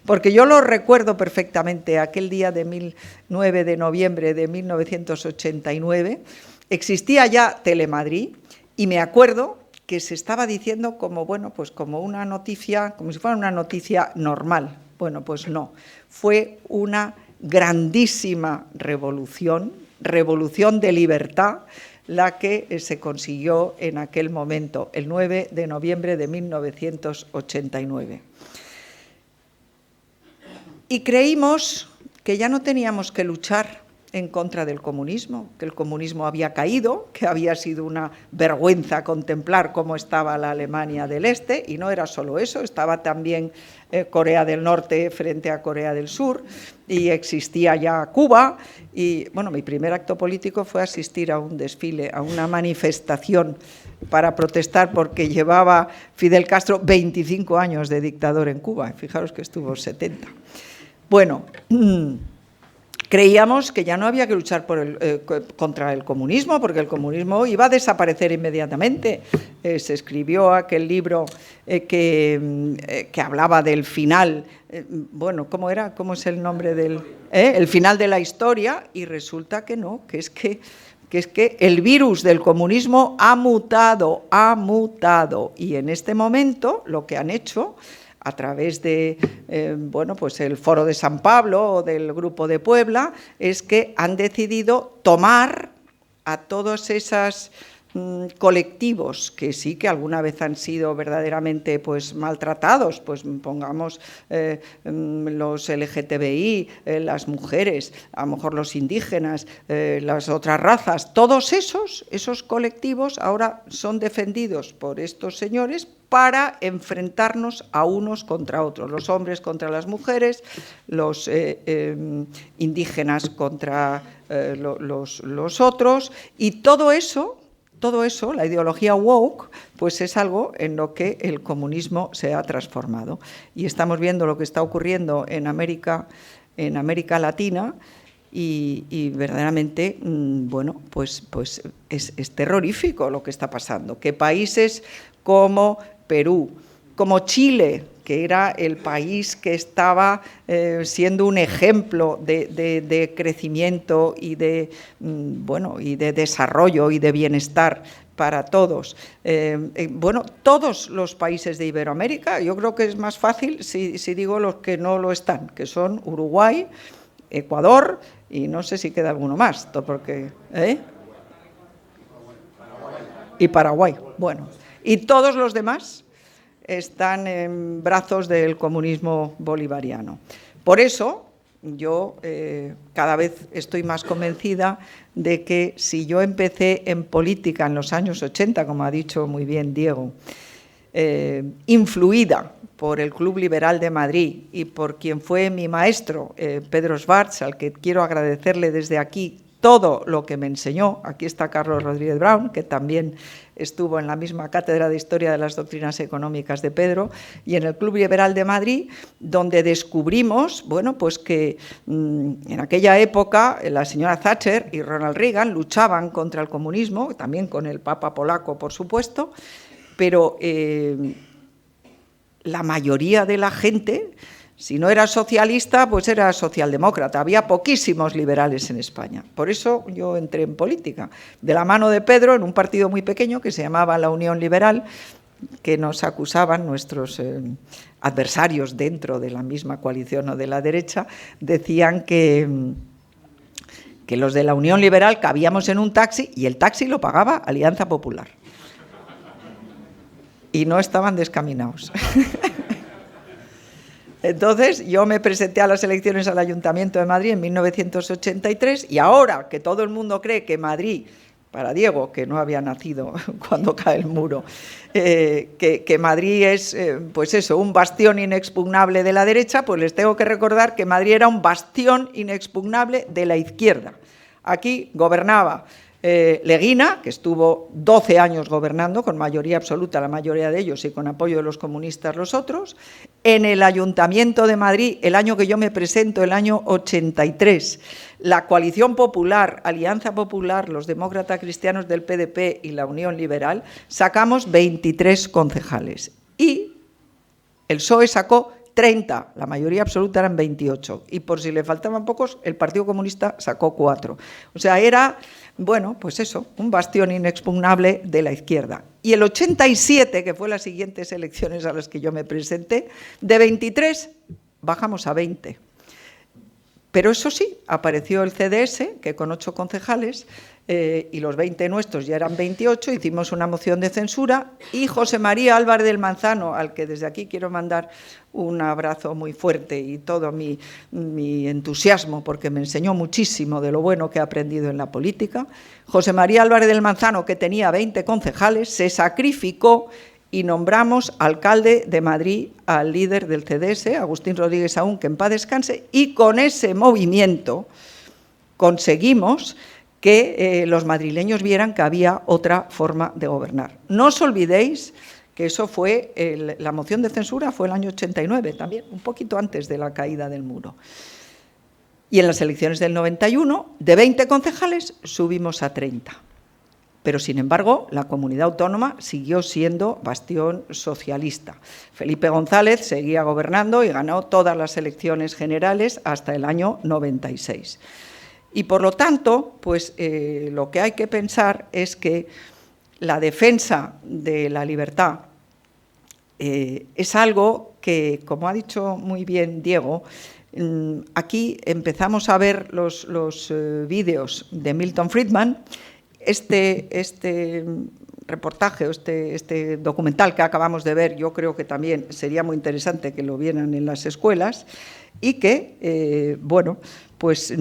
porque yo lo recuerdo perfectamente, aquel día de 9 de noviembre de 1989, existía ya Telemadrid, y me acuerdo que se estaba diciendo como, bueno, pues como una noticia, como si fuera una noticia normal. Bueno, pues no, fue una grandísima revolución de libertad, la que se consiguió en aquel momento, el 9 de noviembre de 1989. Y creímos que ya no teníamos que luchar en contra del comunismo, que el comunismo había caído, que había sido una vergüenza contemplar cómo estaba la Alemania del Este, y no era solo eso, estaba también Corea del Norte frente a Corea del Sur, y existía ya Cuba, y bueno, mi primer acto político fue asistir a un desfile, a una manifestación para protestar porque llevaba Fidel Castro 25 años de dictador en Cuba, fijaros que estuvo 70. Bueno, creíamos que ya no había que luchar contra el comunismo, porque el comunismo iba a desaparecer inmediatamente. Se escribió aquel libro que hablaba del final, bueno, ¿cómo era? ¿Cómo es el nombre del...? El final de la historia, y resulta que no, que es que el virus del comunismo ha mutado, y en este momento lo que han hecho a través de bueno, pues el Foro de San Pablo o del Grupo de Puebla, es que han decidido tomar a todos esos colectivos que sí que alguna vez han sido verdaderamente pues maltratados, pues pongamos los LGTBI, las mujeres, a lo mejor los indígenas, las otras razas, todos esos colectivos ahora son defendidos por estos señores para enfrentarnos a unos contra otros, los hombres contra las mujeres, los indígenas contra los otros, y todo eso, la ideología woke, pues es algo en lo que el comunismo se ha transformado. Y estamos viendo lo que está ocurriendo en América Latina, y verdaderamente, bueno, pues es terrorífico lo que está pasando. Que países como Perú, como Chile, que era el país que estaba siendo un ejemplo de crecimiento y de, bueno, y de desarrollo y de bienestar para todos. Bueno, todos los países de Iberoamérica, yo creo que es más fácil si digo los que no lo están, que son Uruguay, Ecuador y no sé si queda alguno más, porque, y Paraguay. Bueno, y todos los demás están en brazos del comunismo bolivariano. Por eso yo cada vez estoy más convencida de que si yo empecé en política en los años 80, como ha dicho muy bien Diego, influida por el Club Liberal de Madrid y por quien fue mi maestro, Pedro Schwartz, al que quiero agradecerle desde aquí todo lo que me enseñó. Aquí está Carlos Rodríguez Brown, que también estuvo en la misma cátedra de Historia de las Doctrinas Económicas de Pedro, y en el Club Liberal de Madrid, donde descubrimos, bueno, pues que en aquella época la señora Thatcher y Ronald Reagan luchaban contra el comunismo, también con el Papa polaco, por supuesto, pero la mayoría de la gente, si no era socialista, pues era socialdemócrata. Había poquísimos liberales en España. Por eso yo entré en política, de la mano de Pedro, en un partido muy pequeño que se llamaba la Unión Liberal, que nos acusaban nuestros adversarios dentro de la misma coalición o de la derecha, decían que que los de la Unión Liberal cabíamos en un taxi y el taxi lo pagaba Alianza Popular. Y no estaban descaminados. Entonces, yo me presenté a las elecciones al Ayuntamiento de Madrid en 1983 y ahora que todo el mundo cree que Madrid, para Diego, que no había nacido cuando cae el muro, que Madrid es, pues eso, un bastión inexpugnable de la derecha, pues les tengo que recordar que Madrid era un bastión inexpugnable de la izquierda. Aquí gobernaba Leguina, que estuvo 12 años gobernando, con mayoría absoluta la mayoría de ellos y con apoyo de los comunistas los otros. En el Ayuntamiento de Madrid, el año que yo me presento, el año 83, la Coalición Popular, Alianza Popular, los demócratas cristianos del PDP y la Unión Liberal, sacamos 23 concejales. Y el PSOE sacó 30, la mayoría absoluta eran 28. Y por si le faltaban pocos, el Partido Comunista sacó 4. O sea, era, bueno, pues eso, un bastión inexpugnable de la izquierda. Y el 87, que fue las siguientes elecciones a las que yo me presenté, de 23 bajamos a 20. Pero eso sí, apareció el CDS, que con 8 concejales, y los 20 nuestros ya eran 28, hicimos una moción de censura, y José María Álvarez del Manzano, al que desde aquí quiero mandar un abrazo muy fuerte y todo mi entusiasmo, porque me enseñó muchísimo de lo bueno que he aprendido en la política. José María Álvarez del Manzano, que tenía 20 concejales, se sacrificó y nombramos alcalde de Madrid al líder del CDS, Agustín Rodríguez Saúl, que en paz descanse, y con ese movimiento conseguimos que los madrileños vieran que había otra forma de gobernar. No os olvidéis que eso fue, la moción de censura fue el año 89 también, un poquito antes de la caída del muro. Y en las elecciones del 91, de 20 concejales subimos a 30. Pero, sin embargo, la comunidad autónoma siguió siendo bastión socialista. Felipe González seguía gobernando y ganó todas las elecciones generales hasta el año 96. Y, por lo tanto, pues lo que hay que pensar es que la defensa de la libertad es algo que, como ha dicho muy bien Diego, aquí empezamos a ver los vídeos de Milton Friedman. Este reportaje o este documental que acabamos de ver, yo creo que también sería muy interesante que lo vieran en las escuelas y que, bueno, pues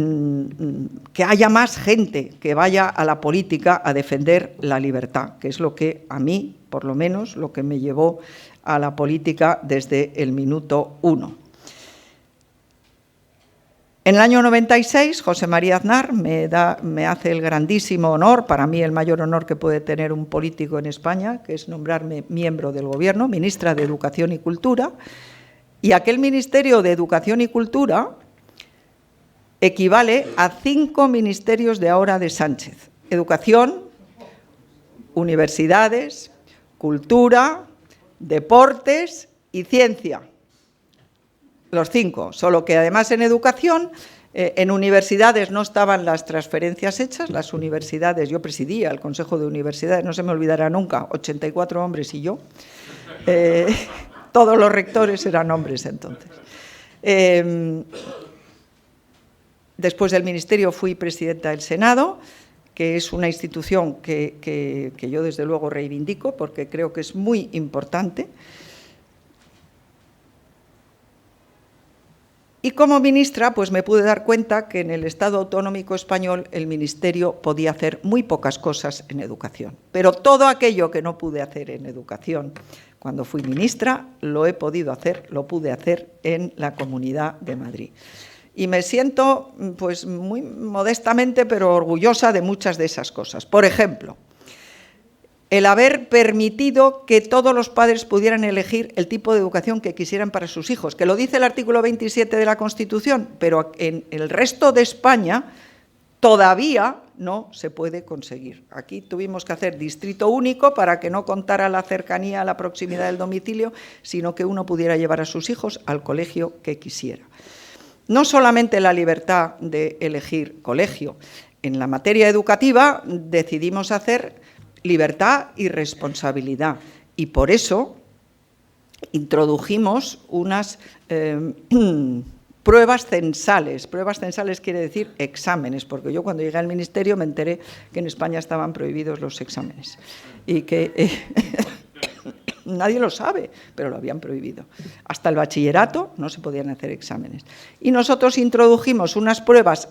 que haya más gente que vaya a la política a defender la libertad, que es lo que a mí, por lo menos, lo que me llevó a la política desde el minuto 1. En el año 96, José María Aznar me hace el grandísimo honor, para mí el mayor honor que puede tener un político en España, que es nombrarme miembro del Gobierno, ministra de Educación y Cultura, y aquel Ministerio de Educación y Cultura equivale a 5 ministerios de ahora de Sánchez. Educación, universidades, cultura, deportes y ciencia. Los 5, solo que además en educación, en universidades no estaban las transferencias hechas, las universidades, yo presidía el Consejo de Universidades, no se me olvidará nunca, 84 hombres y yo, todos los rectores eran hombres entonces. Después del Ministerio fui presidenta del Senado, que es una institución que yo desde luego reivindico porque creo que es muy importante. Y como ministra, pues me pude dar cuenta que en el Estado autonómico español el Ministerio podía hacer muy pocas cosas en educación. Pero todo aquello que no pude hacer en educación cuando fui ministra, lo pude hacer en la Comunidad de Madrid. Y me siento, pues muy modestamente, pero orgullosa de muchas de esas cosas. Por ejemplo, el haber permitido que todos los padres pudieran elegir el tipo de educación que quisieran para sus hijos, que lo dice el artículo 27 de la Constitución, pero en el resto de España todavía no se puede conseguir. Aquí tuvimos que hacer distrito único para que no contara la cercanía, la proximidad del domicilio, sino que uno pudiera llevar a sus hijos al colegio que quisiera. No solamente la libertad de elegir colegio. En la materia educativa decidimos hacer libertad y responsabilidad. Y por eso introdujimos unas pruebas censales. Pruebas censales quiere decir exámenes, porque yo cuando llegué al ministerio me enteré que en España estaban prohibidos los exámenes y que nadie lo sabe, pero lo habían prohibido. Hasta el bachillerato no se podían hacer exámenes. Y nosotros introdujimos unas pruebas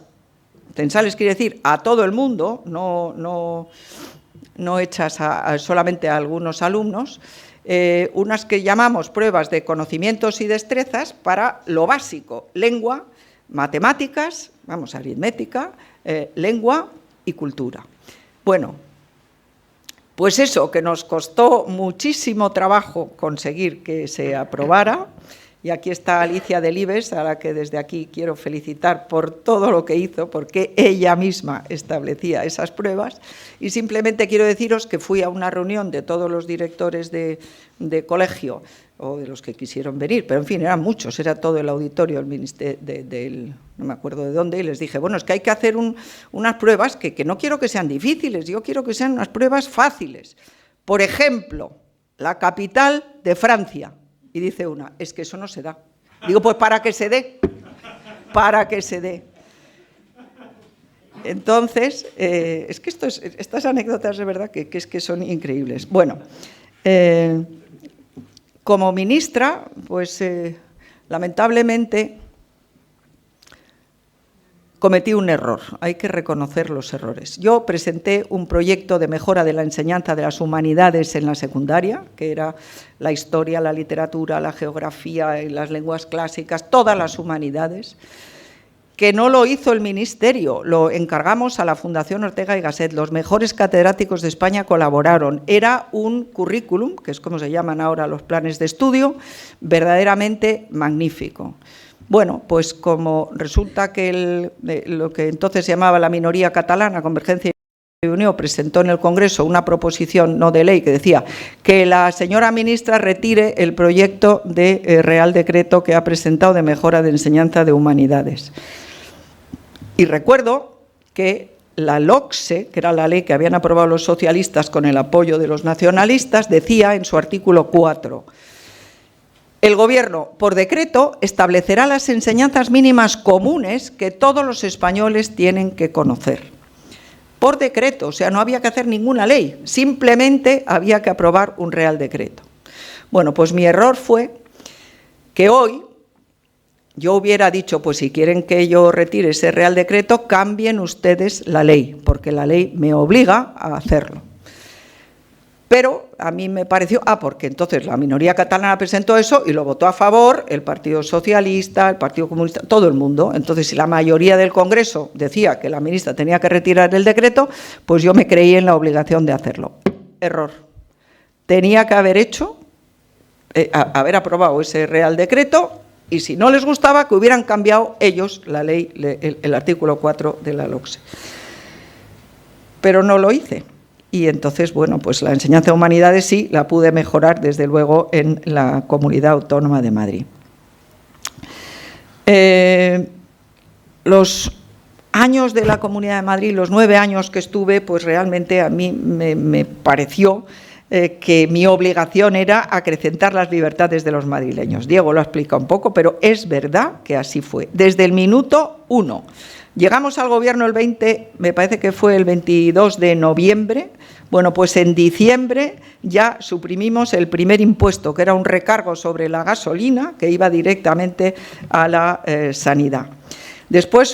censales, quiere decir a todo el mundo, no hechas solamente a algunos alumnos, unas que llamamos pruebas de conocimientos y destrezas para lo básico: lengua, matemáticas, aritmética, lengua y cultura. Bueno, pues eso, que nos costó muchísimo trabajo conseguir que se aprobara, y aquí está Alicia Delibes, a la que desde aquí quiero felicitar por todo lo que hizo, porque ella misma establecía esas pruebas, y simplemente quiero deciros que fui a una reunión de todos los directores de colegio, o de los que quisieron venir, pero en fin, eran muchos, era todo el auditorio del ministerio, no me acuerdo de dónde, y les dije, bueno, es que hay que hacer unas pruebas que no quiero que sean difíciles, yo quiero que sean unas pruebas fáciles. Por ejemplo, la capital de Francia. Y dice una, es que eso no se da. Digo, pues para que se dé, para que se dé. Entonces, es que estas anécdotas de verdad que es que son increíbles. Bueno, como ministra, pues lamentablemente cometí un error, hay que reconocer los errores. Yo presenté un proyecto de mejora de la enseñanza de las humanidades en la secundaria, que era la historia, la literatura, la geografía y las lenguas clásicas, todas las humanidades, que no lo hizo el Ministerio, lo encargamos a la Fundación Ortega y Gasset. Los mejores catedráticos de España colaboraron. Era un currículum, que es como se llaman ahora los planes de estudio, verdaderamente magnífico. Bueno, pues como resulta que lo que entonces se llamaba la minoría catalana, Convergencia y Unió, presentó en el Congreso una proposición no de ley que decía que la señora ministra retire el proyecto de Real Decreto que ha presentado de mejora de enseñanza de humanidades. Y recuerdo que la LOCSE, que era la ley que habían aprobado los socialistas con el apoyo de los nacionalistas, decía en su artículo 4: el Gobierno, por decreto, establecerá las enseñanzas mínimas comunes que todos los españoles tienen que conocer. Por decreto, o sea, no había que hacer ninguna ley, simplemente había que aprobar un Real Decreto. Bueno, pues mi error fue que hoy yo hubiera dicho, pues si quieren que yo retire ese Real Decreto, cambien ustedes la ley, porque la ley me obliga a hacerlo. Pero a mí me pareció, porque entonces la minoría catalana presentó eso y lo votó a favor el Partido Socialista, el Partido Comunista, todo el mundo. Entonces, si la mayoría del Congreso decía que la ministra tenía que retirar el decreto, pues yo me creí en la obligación de hacerlo. Error. Tenía que haber haber aprobado ese Real Decreto, y si no les gustaba, que hubieran cambiado ellos la ley, el artículo 4 de la LOCSE. Pero no lo hice. Y entonces, bueno, pues la enseñanza de humanidades sí la pude mejorar, desde luego, en la Comunidad Autónoma de Madrid. Los años de la Comunidad de Madrid, los 9 años que estuve, pues realmente a mí me pareció que mi obligación era acrecentar las libertades de los madrileños. Diego lo ha explicado un poco, pero es verdad que así fue. Desde el minuto 1. Llegamos al gobierno el 20, me parece que fue el 22 de noviembre. Bueno, pues en diciembre ya suprimimos el primer impuesto, que era un recargo sobre la gasolina que iba directamente a la sanidad. Después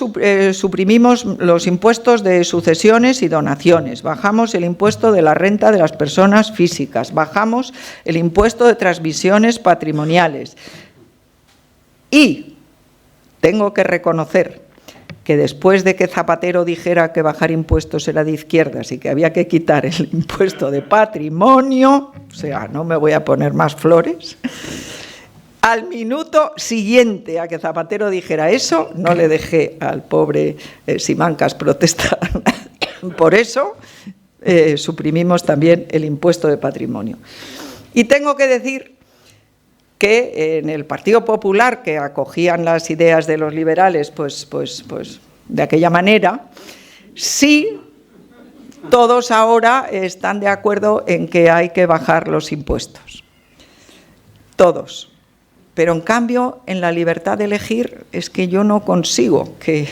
suprimimos los impuestos de sucesiones y donaciones, bajamos el impuesto de la renta de las personas físicas, bajamos el impuesto de transmisiones patrimoniales. Y tengo que reconocer que después de que Zapatero dijera que bajar impuestos era de izquierdas y que había que quitar el impuesto de patrimonio, o sea, no me voy a poner más flores, al minuto siguiente a que Zapatero dijera eso, no le dejé al pobre Simancas protestar por eso, suprimimos también el impuesto de patrimonio. Y tengo que decir que en el Partido Popular, que acogían las ideas de los liberales, pues de aquella manera, sí, todos ahora están de acuerdo en que hay que bajar los impuestos. Todos. Pero en cambio, en la libertad de elegir es que yo no consigo que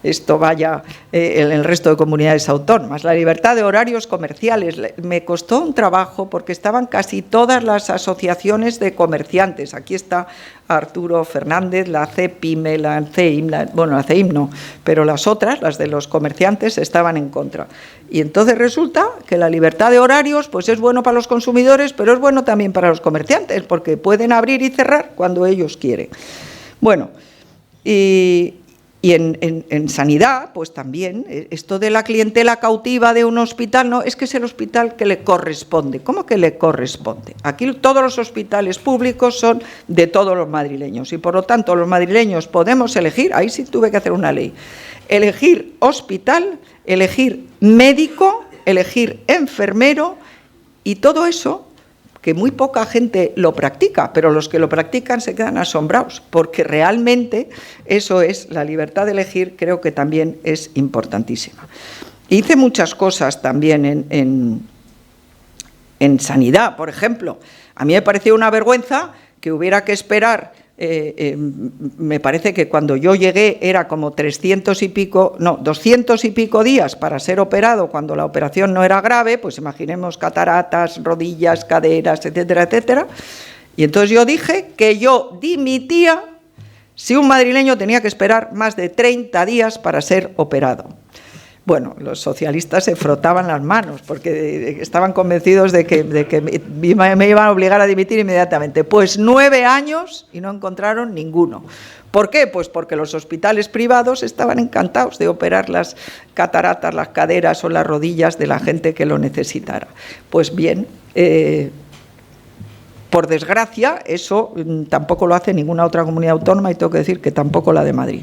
esto vaya en el resto de comunidades autónomas. La libertad de horarios comerciales me costó un trabajo porque estaban casi todas las asociaciones de comerciantes. Aquí está Arturo Fernández, la CEPIME, la CEIM, la CEIM no, pero las otras, las de los comerciantes, estaban en contra. Y entonces resulta que la libertad de horarios pues es bueno para los consumidores, pero es bueno también para los comerciantes, porque pueden abrir y cerrar cuando ellos quieren. Bueno, y en sanidad, pues también, esto de la clientela cautiva de un hospital, no, es que es el hospital que le corresponde. ¿Cómo que le corresponde? Aquí todos los hospitales públicos son de todos los madrileños y por lo tanto los madrileños podemos elegir, ahí sí tuve que hacer una ley, elegir hospital, elegir médico, elegir enfermero y todo eso que muy poca gente lo practica, pero los que lo practican se quedan asombrados, porque realmente eso es, la libertad de elegir, creo que también es importantísima. Hice muchas cosas también en sanidad, por ejemplo. A mí me pareció una vergüenza que hubiera que esperar, me parece que cuando yo llegué era como 200 y pico días para ser operado cuando la operación no era grave, pues imaginemos cataratas, rodillas, caderas, etcétera, etcétera. Y entonces yo dije que yo dimitía si un madrileño tenía que esperar más de 30 días para ser operado. Bueno, los socialistas se frotaban las manos porque estaban convencidos de que me iban a obligar a dimitir inmediatamente. Pues 9 años y no encontraron ninguno. ¿Por qué? Pues porque los hospitales privados estaban encantados de operar las cataratas, las caderas o las rodillas de la gente que lo necesitara. Pues bien, por desgracia, eso tampoco lo hace ninguna otra comunidad autónoma y tengo que decir que tampoco la de Madrid.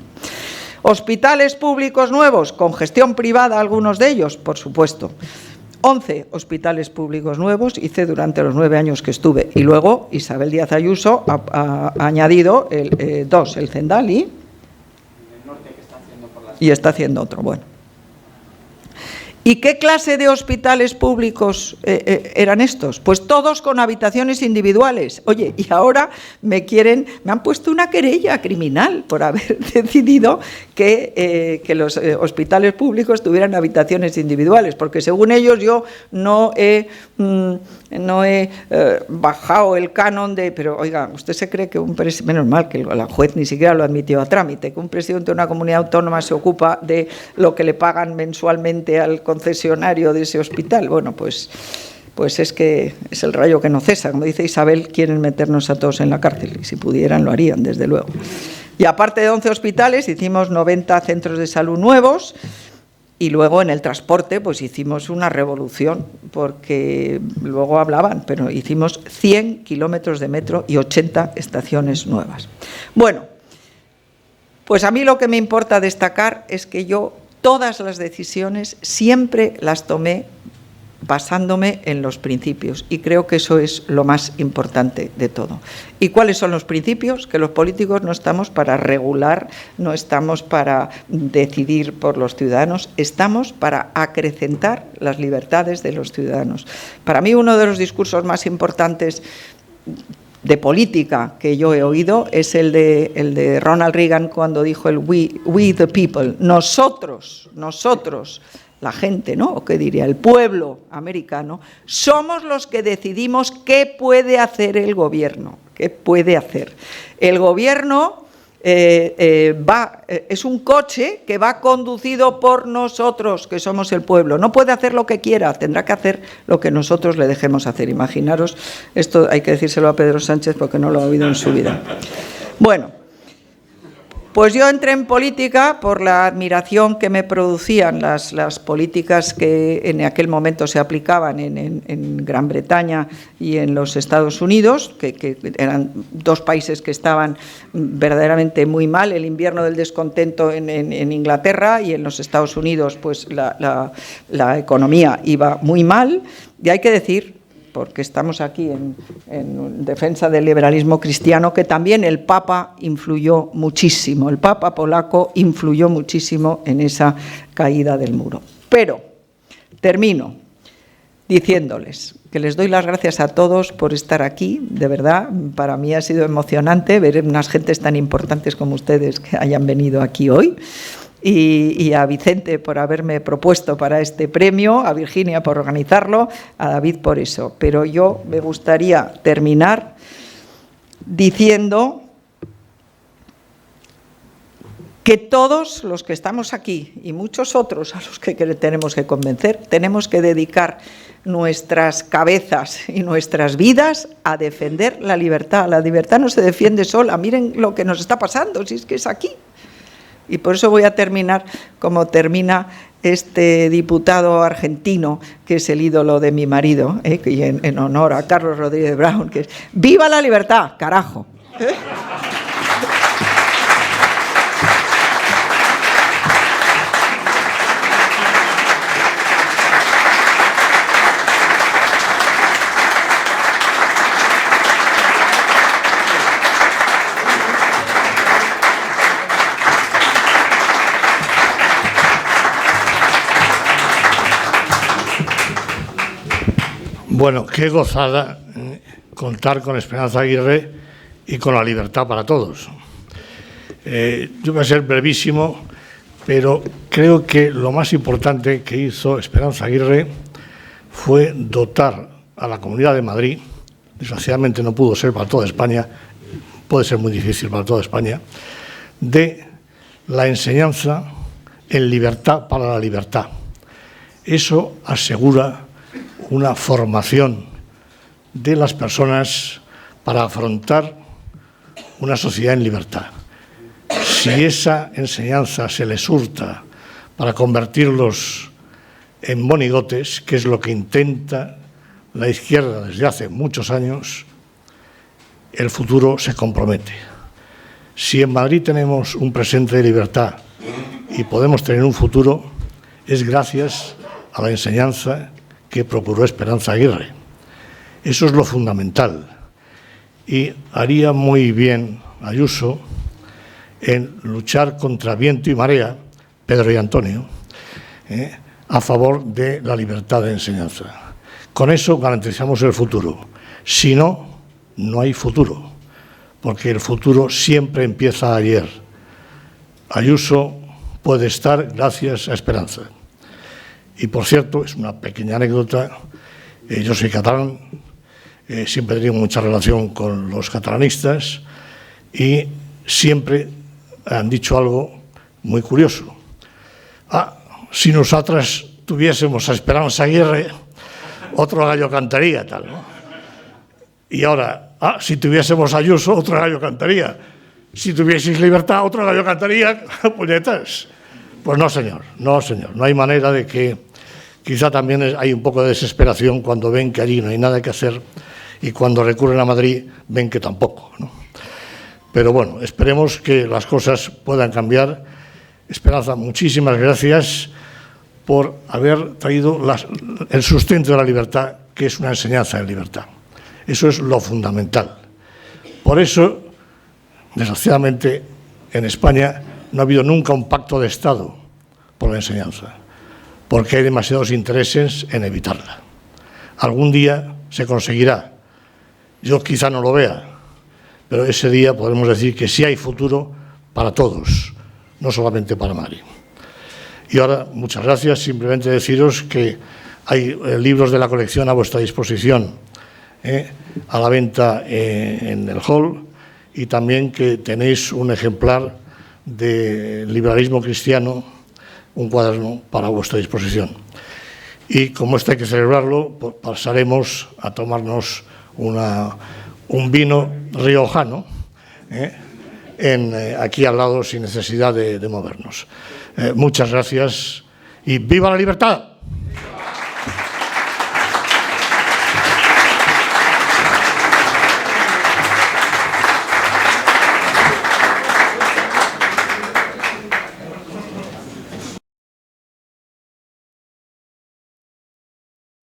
Hospitales públicos nuevos, con gestión privada algunos de ellos, por supuesto. 11 hospitales públicos nuevos hice durante los 9 años que estuve. Y luego Isabel Díaz Ayuso ha añadido 2, el Zendal y está haciendo otro. Bueno. ¿Y qué clase de hospitales públicos eran estos? Pues todos con habitaciones individuales. Oye, y ahora me han puesto una querella criminal por haber decidido que los hospitales públicos tuvieran habitaciones individuales, porque según ellos yo no he bajado el canon de... Pero oiga, ¿usted se cree que menos mal que la juez ni siquiera lo admitió a trámite, que un presidente de una comunidad autónoma se ocupa de lo que le pagan mensualmente al concesionario de ese hospital? Bueno, pues es que es el rayo que no cesa. Como dice Isabel, quieren meternos a todos en la cárcel y si pudieran lo harían, desde luego. Y aparte de 11 hospitales, hicimos 90 centros de salud nuevos y luego en el transporte pues hicimos una revolución, porque luego hablaban, pero hicimos 100 kilómetros de metro y 80 estaciones nuevas. Bueno, pues a mí lo que me importa destacar es que yo todas las decisiones siempre las tomé basándome en los principios y creo que eso es lo más importante de todo. ¿Y cuáles son los principios? Que los políticos no estamos para regular, no estamos para decidir por los ciudadanos, estamos para acrecentar las libertades de los ciudadanos. Para mí uno de los discursos más importantes de política que yo he oído es el de Ronald Reagan cuando dijo el we the people, nosotros, la gente, ¿no? O qué diría, el pueblo americano, somos los que decidimos qué puede hacer el gobierno, qué puede hacer. El gobierno es un coche que va conducido por nosotros, que somos el pueblo. No puede hacer lo que quiera, tendrá que hacer lo que nosotros le dejemos hacer. Imaginaros, esto hay que decírselo a Pedro Sánchez porque no lo ha oído en su vida. Bueno, pues yo entré en política por la admiración que me producían las políticas que en aquel momento se aplicaban en Gran Bretaña y en los Estados Unidos, que eran dos países que estaban verdaderamente muy mal, el invierno del descontento en Inglaterra, y en los Estados Unidos pues la economía iba muy mal, y hay que decir, porque estamos aquí en defensa del liberalismo cristiano, que también el Papa influyó muchísimo, el Papa polaco influyó muchísimo en esa caída del muro. Pero, termino, diciéndoles que les doy las gracias a todos por estar aquí. De verdad, para mí ha sido emocionante ver unas gentes tan importantes como ustedes que hayan venido aquí hoy. Y a Vicente por haberme propuesto para este premio, a Virginia por organizarlo, a David por eso. Pero yo me gustaría terminar diciendo que todos los que estamos aquí y muchos otros a los que tenemos que convencer, tenemos que dedicar nuestras cabezas y nuestras vidas a defender la libertad. La libertad no se defiende sola. Miren lo que nos está pasando, si es que es aquí. Y por eso voy a terminar como termina este diputado argentino, que es el ídolo de mi marido, y en honor a Carlos Rodríguez Brown, que es ¡viva la libertad, carajo! Bueno, qué gozada contar con Esperanza Aguirre y con la libertad para todos. Yo voy a ser brevísimo, pero creo que lo más importante que hizo Esperanza Aguirre fue dotar a la Comunidad de Madrid, desgraciadamente no pudo ser para toda España, puede ser muy difícil para toda España, de la enseñanza en libertad para la libertad. Eso asegura una formación de las personas para afrontar una sociedad en libertad. Si esa enseñanza se les hurta para convertirlos en monigotes, que es lo que intenta la izquierda desde hace muchos años, el futuro se compromete. Si en Madrid tenemos un presente de libertad y podemos tener un futuro, es gracias a la enseñanza que procuró Esperanza Aguirre. Eso es lo fundamental. Y haría muy bien Ayuso en luchar contra viento y marea, Pedro y Antonio, a favor de la libertad de enseñanza. Con eso garantizamos el futuro. Si no, no hay futuro, porque el futuro siempre empieza ayer. Ayuso puede estar gracias a Esperanza. Y, por cierto, es una pequeña anécdota, yo soy catalán, siempre he tenido mucha relación con los catalanistas y siempre han dicho algo muy curioso. Si nosotras tuviésemos a Esperanza Aguirre, otro gallo cantaría, tal, ¿no? Y ahora, si tuviésemos a Ayuso, otro gallo cantaría. Si tuvieseis libertad, otro gallo cantaría, puñetas. Pues no, señor, no, señor. No hay manera de que... Quizá también hay un poco de desesperación cuando ven que allí no hay nada que hacer y cuando recurren a Madrid ven que tampoco, ¿no? Pero bueno, esperemos que las cosas puedan cambiar. Esperanza, muchísimas gracias por haber traído el sustento de la libertad, que es una enseñanza de libertad. Eso es lo fundamental. Por eso, desgraciadamente, en España no ha habido nunca un pacto de Estado por la enseñanza, porque hay demasiados intereses en evitarla. Algún día se conseguirá. Yo quizá no lo vea, pero ese día podremos decir que sí hay futuro para todos, no solamente para Madrid. Y ahora, muchas gracias. Simplemente deciros que hay libros de la colección a vuestra disposición, a la venta en el hall, y también que tenéis un ejemplar de liberalismo cristiano, un cuaderno para vuestra disposición. Y como esto hay que celebrarlo, pues pasaremos a tomarnos un vino riojano, aquí al lado, sin necesidad de movernos. Muchas gracias y ¡viva la libertad!